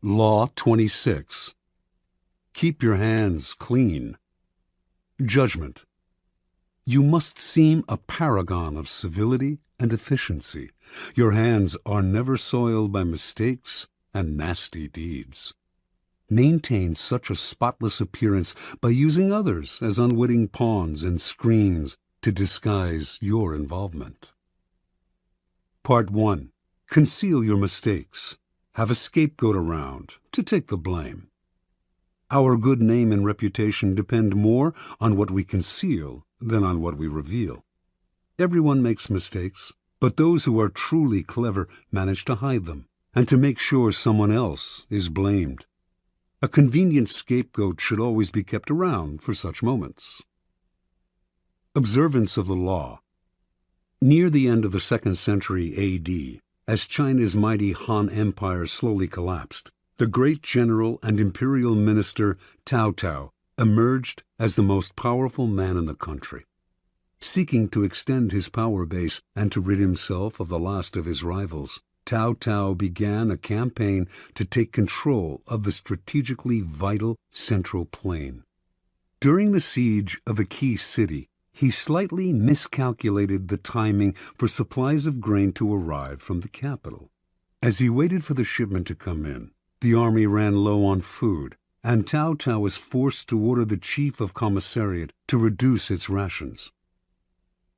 Law 26. Keep your hands clean. Judgment. You must seem a paragon of civility and efficiency. Your hands are never soiled by mistakes and nasty deeds. Maintain such a spotless appearance by using others as unwitting pawns and screens to disguise your involvement. Part 1. Conceal your mistakes. Have a scapegoat around to take the blame. Our good name and reputation depend more on what we conceal than on what we reveal. Everyone makes mistakes, but those who are truly clever manage to hide them and to make sure someone else is blamed. A convenient scapegoat should always be kept around for such moments. Observance of the law. Near the end of the 2nd century A.D., as China's mighty Han Empire slowly collapsed, the great general and imperial minister Cao Cao emerged as the most powerful man in the country. Seeking to extend his power base and to rid himself of the last of his rivals, Cao Cao began a campaign to take control of the strategically vital Central Plain. During the siege of a key city, he slightly miscalculated the timing for supplies of grain to arrive from the capital. As he waited for the shipment to come in, the army ran low on food, and Cao Cao was forced to order the chief of commissariat to reduce its rations.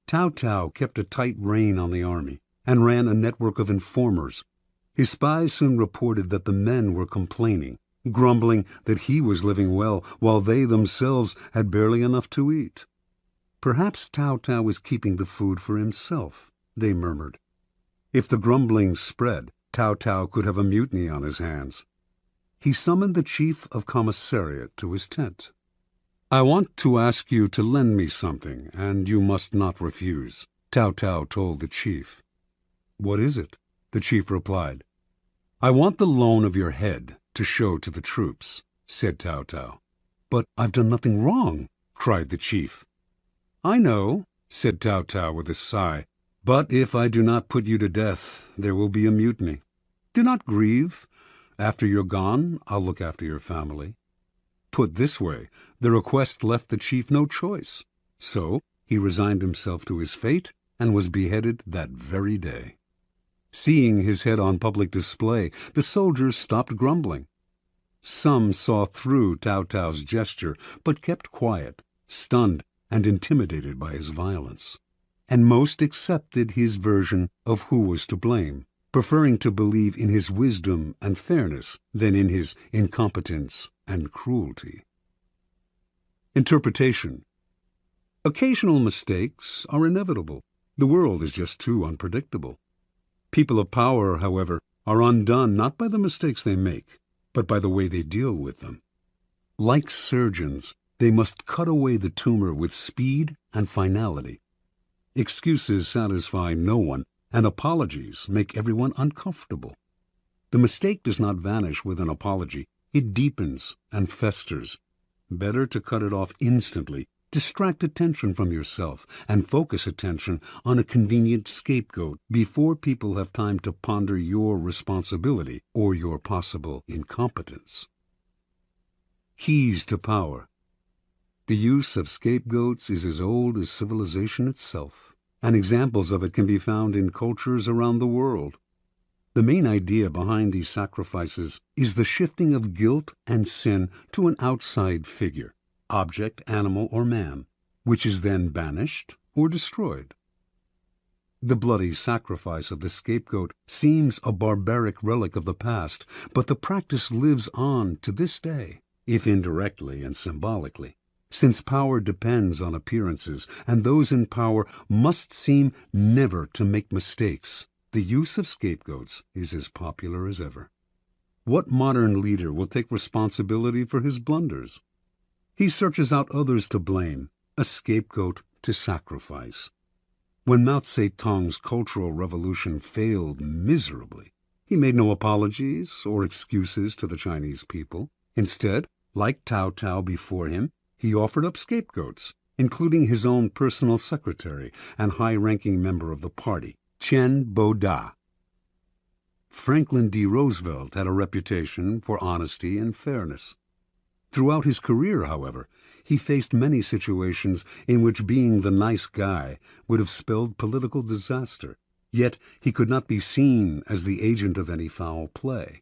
Cao Cao kept a tight rein on the army and ran a network of informers. His spies soon reported that the men were complaining, grumbling that he was living well while they themselves had barely enough to eat. Perhaps Cao Cao was keeping the food for himself, they murmured. If the grumbling spread, Cao Cao could have a mutiny on his hands. He summoned the chief of commissariat to his tent. "I want to ask you to lend me something, and you must not refuse," Cao Cao told the chief. "What is it?" the chief replied. "I want the loan of your head to show to the troops," said Cao Cao. "But I've done nothing wrong," cried the chief. "I know," said Cao Cao with a sigh, "but if I do not put you to death, there will be a mutiny. Do not grieve. After you're gone, I'll look after your family." Put this way, the request left the chief no choice. So he resigned himself to his fate and was beheaded that very day. Seeing his head on public display, the soldiers stopped grumbling. Some saw through Cao Cao's gesture, but kept quiet, stunned and intimidated by his violence. And most accepted his version of who was to blame, preferring to believe in his wisdom and fairness than in his incompetence and cruelty. Interpretation. Occasional mistakes are inevitable. The world is just too unpredictable. People of power, however, are undone not by the mistakes they make, but by the way they deal with them. Like surgeons, they must cut away the tumor with speed and finality. Excuses satisfy no one, and apologies make everyone uncomfortable. The mistake does not vanish with an apology. It deepens and festers. Better to cut it off instantly, distract attention from yourself, and focus attention on a convenient scapegoat before people have time to ponder your responsibility or your possible incompetence. Keys to power. The use of scapegoats is as old as civilization itself, and examples of it can be found in cultures around the world. The main idea behind these sacrifices is the shifting of guilt and sin to an outside figure, object, animal, or man, which is then banished or destroyed. The bloody sacrifice of the scapegoat seems a barbaric relic of the past, but the practice lives on to this day, if indirectly and symbolically. Since power depends on appearances, and those in power must seem never to make mistakes, the use of scapegoats is as popular as ever. What modern leader will take responsibility for his blunders? He searches out others to blame, a scapegoat to sacrifice. When Mao Zedong's Cultural Revolution failed miserably, he made no apologies or excuses to the Chinese people. Instead, like Cao Cao before him, he offered up scapegoats, including his own personal secretary and high-ranking member of the party, Chen Boda. Franklin D. Roosevelt had a reputation for honesty and fairness. Throughout his career, however, he faced many situations in which being the nice guy would have spelled political disaster, yet he could not be seen as the agent of any foul play.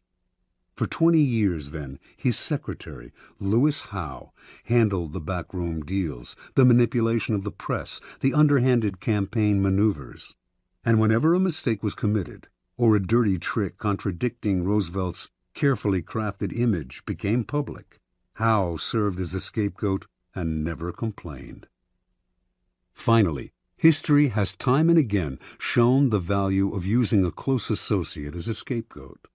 For 20 years, then, his secretary, Lewis Howe, handled the backroom deals, the manipulation of the press, the underhanded campaign maneuvers. And whenever a mistake was committed, or a dirty trick contradicting Roosevelt's carefully crafted image became public, Howe served as a scapegoat and never complained. Finally, history has time and again shown the value of using a close associate as a scapegoat.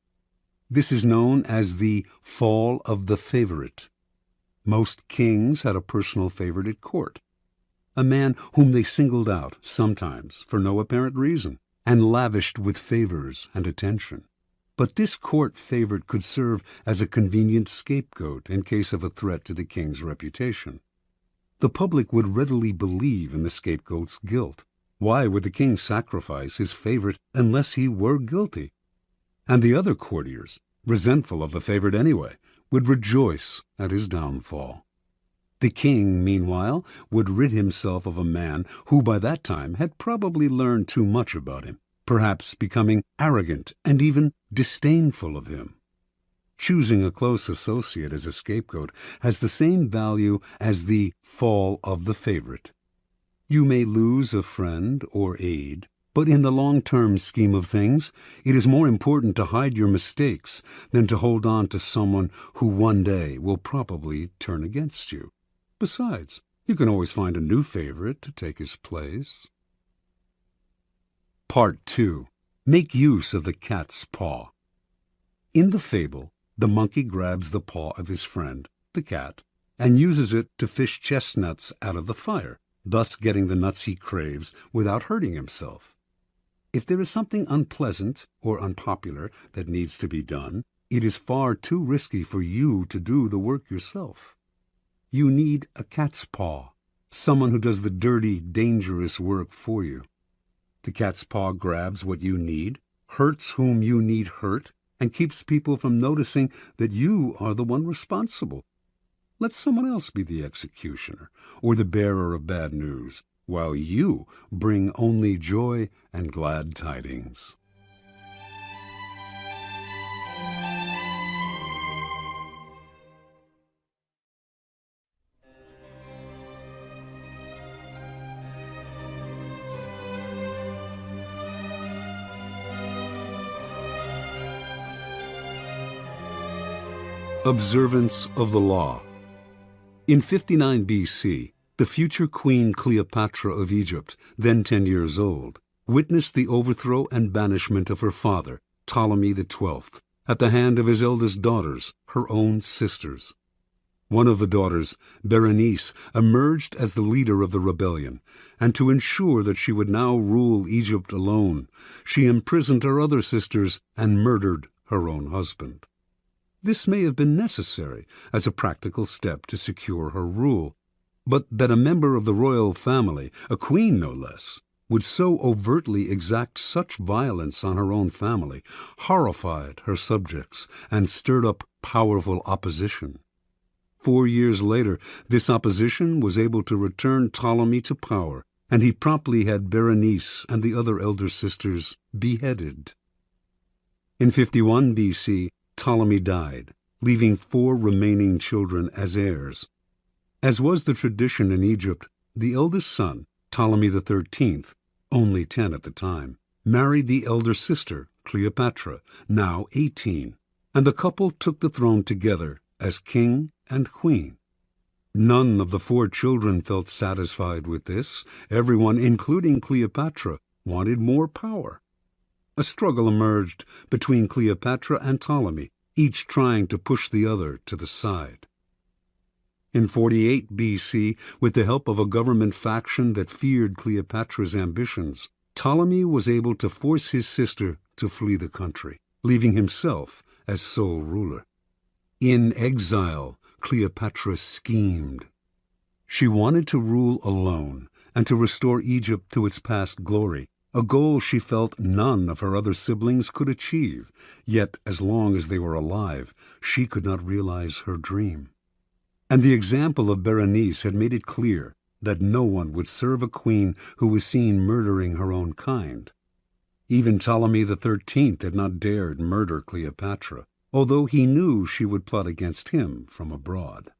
This is known as the fall of the favorite. Most kings had a personal favorite at court, a man whom they singled out, sometimes for no apparent reason, and lavished with favors and attention. But this court favorite could serve as a convenient scapegoat in case of a threat to the king's reputation. The public would readily believe in the scapegoat's guilt. Why would the king sacrifice his favorite unless he were guilty? And the other courtiers, resentful of the favorite anyway, would rejoice at his downfall. The king, meanwhile, would rid himself of a man who by that time had probably learned too much about him, perhaps becoming arrogant and even disdainful of him. Choosing a close associate as a scapegoat has the same value as the fall of the favorite. You may lose a friend or aide, but in the long-term scheme of things, it is more important to hide your mistakes than to hold on to someone who one day will probably turn against you. Besides, you can always find a new favorite to take his place. Part 2. Make use of the cat's paw. In the fable, the monkey grabs the paw of his friend, the cat, and uses it to fish chestnuts out of the fire, thus getting the nuts he craves without hurting himself. If there is something unpleasant or unpopular that needs to be done, it is far too risky for you to do the work yourself. You need a cat's paw, someone who does the dirty, dangerous work for you. The cat's paw grabs what you need, hurts whom you need hurt, and keeps people from noticing that you are the one responsible. Let someone else be the executioner or the bearer of bad news, while you bring only joy and glad tidings. Observance of the law. In 59 B.C., the future Queen Cleopatra of Egypt, then 10 years old, witnessed the overthrow and banishment of her father, Ptolemy XII, at the hand of his eldest daughters, her own sisters. One of the daughters, Berenice, emerged as the leader of the rebellion, and to ensure that she would now rule Egypt alone, she imprisoned her other sisters and murdered her own husband. This may have been necessary as a practical step to secure her rule, but that a member of the royal family, a queen no less, would so overtly exact such violence on her own family horrified her subjects and stirred up powerful opposition. 4 years later, this opposition was able to return Ptolemy to power, and he promptly had Berenice and the other elder sisters beheaded. In 51 B.C., Ptolemy died, leaving 4 remaining children as heirs. As was the tradition in Egypt, the eldest son, Ptolemy XIII, only 10 at the time, married the elder sister, Cleopatra, now 18, and the couple took the throne together as king and queen. None of the 4 children felt satisfied with this. Everyone, including Cleopatra, wanted more power. A struggle emerged between Cleopatra and Ptolemy, each trying to push the other to the side. In 48 B.C., with the help of a government faction that feared Cleopatra's ambitions, Ptolemy was able to force his sister to flee the country, leaving himself as sole ruler. In exile, Cleopatra schemed. She wanted to rule alone and to restore Egypt to its past glory, a goal she felt none of her other siblings could achieve, yet as long as they were alive, she could not realize her dream. And the example of Berenice had made it clear that no one would serve a queen who was seen murdering her own kind. Even Ptolemy XIII had not dared murder Cleopatra, although he knew she would plot against him from abroad.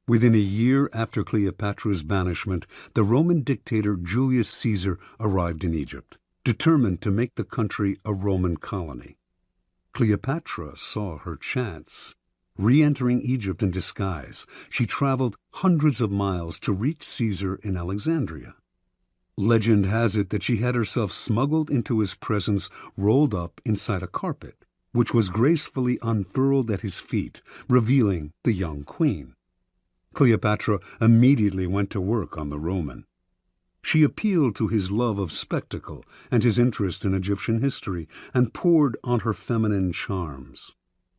Within a year after Cleopatra's banishment, the Roman dictator Julius Caesar arrived in Egypt, determined to make the country a Roman colony. Cleopatra saw her chance. Re-entering Egypt in disguise, she traveled hundreds of miles to reach Caesar in Alexandria. Legend has it that she had herself smuggled into his presence rolled up inside a carpet, which was gracefully unfurled at his feet, revealing the young queen. Cleopatra immediately went to work on the Roman. She appealed to his love of spectacle and his interest in Egyptian history, and poured on her feminine charms.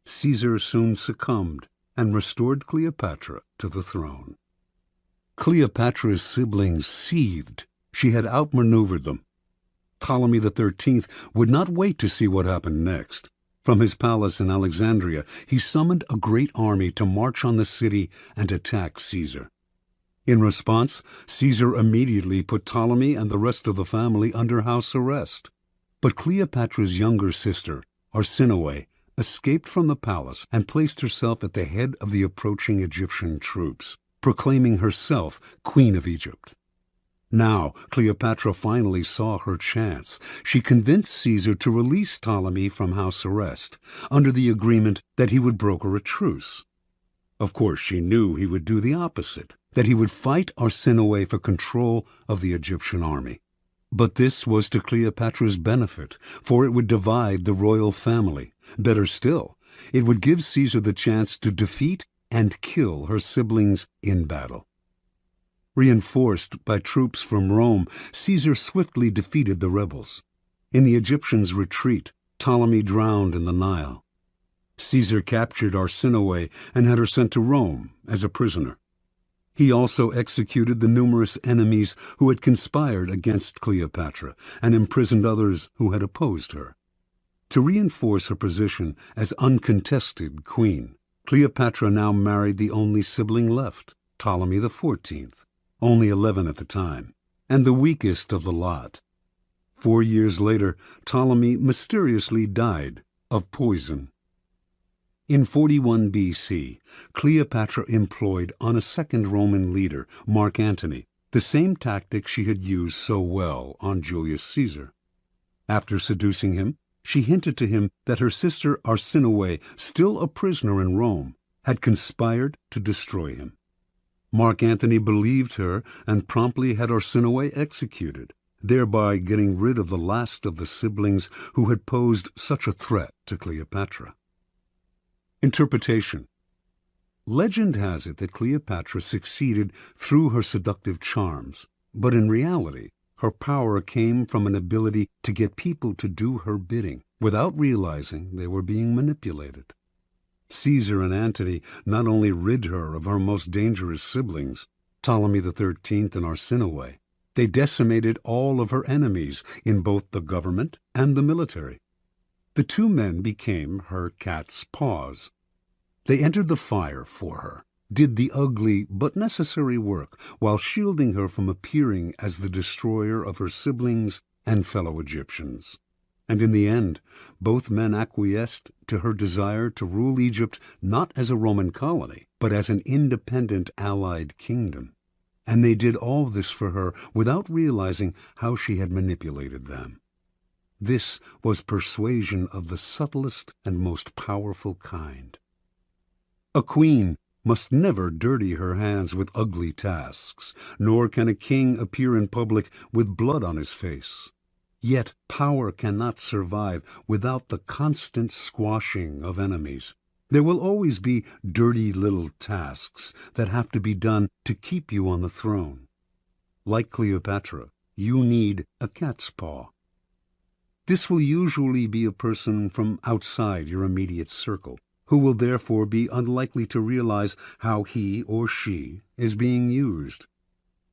Caesar soon succumbed and restored Cleopatra to the throne. Cleopatra's siblings seethed. She had outmaneuvered them. Ptolemy XIII would not wait to see what happened next. From his palace in Alexandria, he summoned a great army to march on the city and attack Caesar. In response, Caesar immediately put Ptolemy and the rest of the family under house arrest. But Cleopatra's younger sister, Arsinoe, escaped from the palace and placed herself at the head of the approaching Egyptian troops, proclaiming herself Queen of Egypt. Now Cleopatra finally saw her chance. She convinced Caesar to release Ptolemy from house arrest, under the agreement that he would broker a truce. Of course, she knew he would do the opposite, that he would fight Arsinoe for control of the Egyptian army. But this was to Cleopatra's benefit, for it would divide the royal family. Better still, it would give Caesar the chance to defeat and kill her siblings in battle. Reinforced by troops from Rome, Caesar swiftly defeated the rebels. In the Egyptians' retreat, Ptolemy drowned in the Nile. Caesar captured Arsinoe and had her sent to Rome as a prisoner. He also executed the numerous enemies who had conspired against Cleopatra and imprisoned others who had opposed her. To reinforce her position as uncontested queen, Cleopatra now married the only sibling left, Ptolemy XIV, only 11 at the time, and the weakest of the lot. 4 years later, Ptolemy mysteriously died of poison. In 41 B.C., Cleopatra employed on a second Roman leader, Mark Antony, the same tactic she had used so well on Julius Caesar. After seducing him, she hinted to him that her sister Arsinoe, still a prisoner in Rome, had conspired to destroy him. Mark Antony believed her and promptly had Arsinoe executed, thereby getting rid of the last of the siblings who had posed such a threat to Cleopatra. Interpretation. Legend has it that Cleopatra succeeded through her seductive charms, but in reality, her power came from an ability to get people to do her bidding without realizing they were being manipulated. Caesar and Antony not only rid her of her most dangerous siblings, Ptolemy XIII and Arsinoe, they decimated all of her enemies in both the government and the military. The two men became her cat's paws. They entered the fire for her, did the ugly but necessary work, while shielding her from appearing as the destroyer of her siblings and fellow Egyptians. And in the end, both men acquiesced to her desire to rule Egypt not as a Roman colony, but as an independent allied kingdom. And they did all this for her without realizing how she had manipulated them. This was persuasion of the subtlest and most powerful kind. A queen must never dirty her hands with ugly tasks, nor can a king appear in public with blood on his face. Yet power cannot survive without the constant squashing of enemies. There will always be dirty little tasks that have to be done to keep you on the throne. Like Cleopatra, you need a cat's paw. This will usually be a person from outside your immediate circle, who will therefore be unlikely to realize how he or she is being used.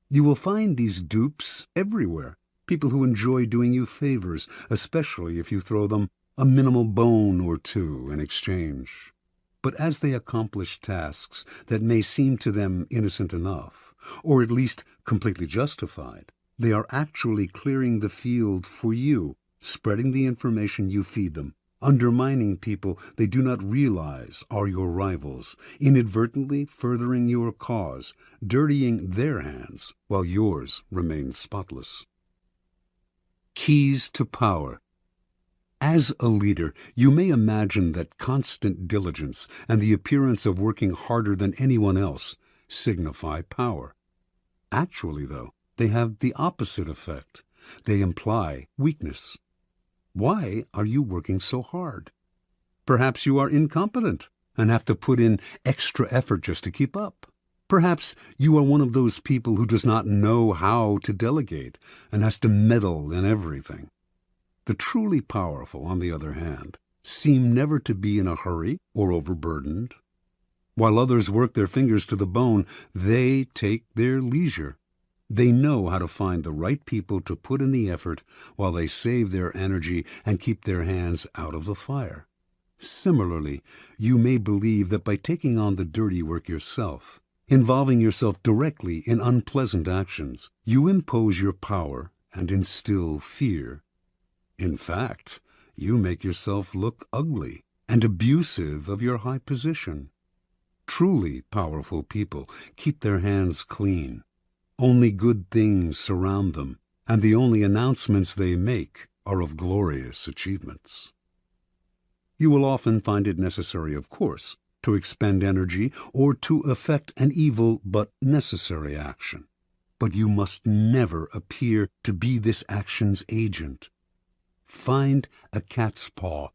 You will find these dupes everywhere. people who enjoy doing you favors, especially if you throw them a minimal bone or two in exchange. But as they accomplish tasks that may seem to them innocent enough, or at least completely justified, they are actually clearing the field for you, spreading the information you feed them, undermining people they do not realize are your rivals, inadvertently furthering your cause, dirtying their hands while yours remain spotless. Keys to power. As a leader, you may imagine that constant diligence and the appearance of working harder than anyone else signify power. Actually, though, they have the opposite effect. They imply weakness. Why are you working so hard? Perhaps you are incompetent and have to put in extra effort just to keep up. Perhaps you are one of those people who does not know how to delegate and has to meddle in everything. The truly powerful, on the other hand, seem never to be in a hurry or overburdened. While others work their fingers to the bone, they take their leisure. They know how to find the right people to put in the effort while they save their energy and keep their hands out of the fire. Similarly, you may believe that by taking on the dirty work yourself, involving yourself directly in unpleasant actions, you impose your power and instill fear. In fact, you make yourself look ugly and abusive of your high position. Truly powerful people keep their hands clean. Only good things surround them, and the only announcements they make are of glorious achievements. You will often find it necessary, of course, to expend energy or to effect an evil but necessary action. But you must never appear to be this action's agent. Find a cat's paw.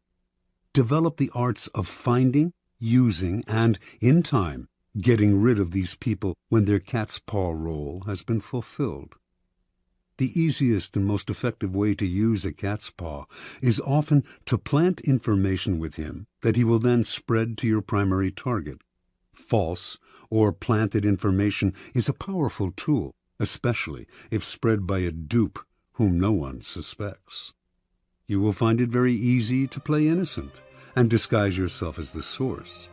Develop the arts of finding, using, and, in time, getting rid of these people when their cat's paw role has been fulfilled. The easiest and most effective way to use a cat's paw is often to plant information with him that he will then spread to your primary target. False or planted information is a powerful tool, especially if spread by a dupe whom no one suspects. You will find it very easy to play innocent and disguise yourself as the source.